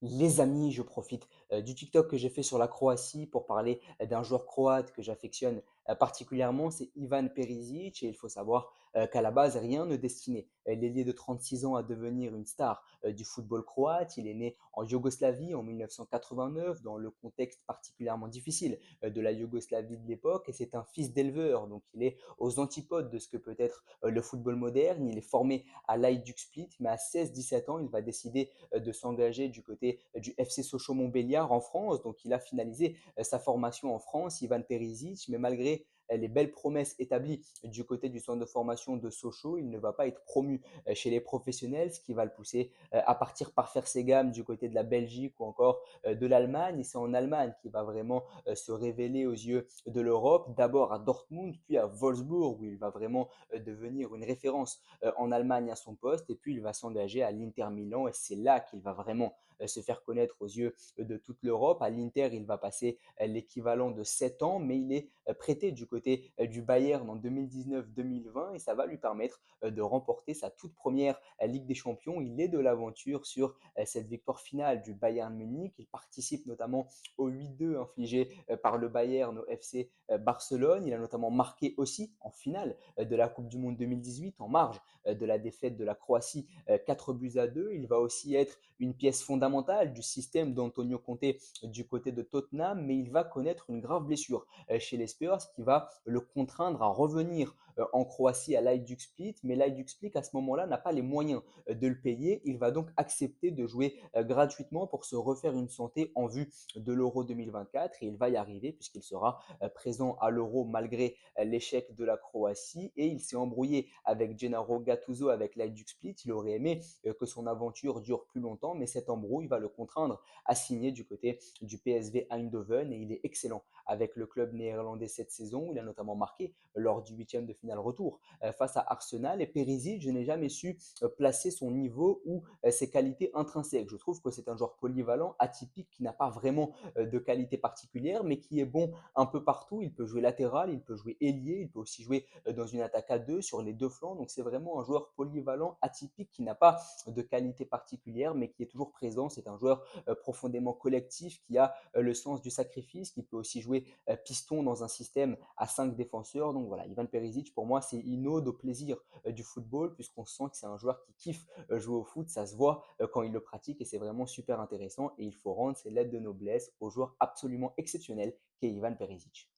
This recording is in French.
Les amis, je profite, du TikTok que j'ai fait sur la Croatie pour parler, d'un joueur croate que j'affectionne, particulièrement, c'est Ivan Perisic et il faut savoir, qu'à la base, rien ne destinait, l'ailier de 36 ans à devenir une star, du football croate. Il est né en Yougoslavie en 1989 dans le contexte particulièrement difficile, de la Yougoslavie de l'époque et c'est un fils d'éleveur, donc il est aux antipodes de ce que peut être, le football moderne. Il est formé à l'Hajduk Split, mais à 16-17 ans, il va décider de s'engager du côté du FC Sochaux-Montbéliard en France. Donc, il a finalisé sa formation en France, Ivan Perisic, mais malgré les belles promesses établies du côté du centre de formation de Sochaux, il ne va pas être promu chez les professionnels, ce qui va le pousser à partir par faire ses gammes du côté de la Belgique ou encore de l'Allemagne. Et c'est en Allemagne qu'il va vraiment se révéler aux yeux de l'Europe, d'abord à Dortmund, puis à Wolfsburg, où il va vraiment devenir une référence en Allemagne à son poste. Et puis, il va s'engager à l'Inter Milan et c'est là qu'il va vraiment se faire connaître aux yeux de toute l'Europe. À l'Inter, il va passer l'équivalent de 7 ans, mais il est prêté du côté du Bayern en 2019-2020 et ça va lui permettre de remporter sa toute première Ligue des Champions. Il est de l'aventure sur cette victoire finale du Bayern Munich. Il participe notamment au 8-2 infligé par le Bayern au FC Barcelone. Il a notamment marqué aussi en finale de la Coupe du Monde 2018 en marge de la défaite de la Croatie 4 buts à 2. Il va aussi être une pièce fondamentale du système d'Antonio Conte du côté de Tottenham, mais il va connaître une grave blessure chez les Spurs qui va le contraindre à revenir en Croatie à l'Hajduk Split, mais l'Hajduk Split à ce moment-là n'a pas les moyens de le payer. Il va donc accepter de jouer gratuitement pour se refaire une santé en vue de l'Euro 2024 et il va y arriver puisqu'il sera présent à l'Euro malgré l'échec de la Croatie et il s'est embrouillé avec Gennaro Gattuso avec l'Hajduk Split. Il aurait aimé que son aventure dure plus longtemps, mais cette embrouille va le contraindre à signer du côté du PSV Eindhoven et il est excellent avec le club néerlandais cette saison. Il a notamment marqué lors du huitième de finale retour face à Arsenal et Perisic, je n'ai jamais su placer son niveau ou ses qualités intrinsèques. Je trouve que c'est un joueur polyvalent, atypique, qui n'a pas vraiment de qualité particulière, mais qui est bon un peu partout. Il peut jouer latéral, il peut jouer ailier, il peut aussi jouer dans une attaque à deux sur les deux flancs. Donc c'est vraiment un joueur polyvalent, atypique, qui n'a pas de qualité particulière, mais qui est toujours présent. C'est un joueur profondément collectif, qui a le sens du sacrifice, qui peut aussi jouer piston dans un système à 5 défenseurs. Donc voilà, Ivan Perisic, pour moi, c'est une ode au plaisir du football, puisqu'on sent que c'est un joueur qui kiffe jouer au foot. Ça se voit quand il le pratique et c'est vraiment super intéressant. Et il faut rendre ses lettres de noblesse au joueur absolument exceptionnel qu'est Ivan Perisic.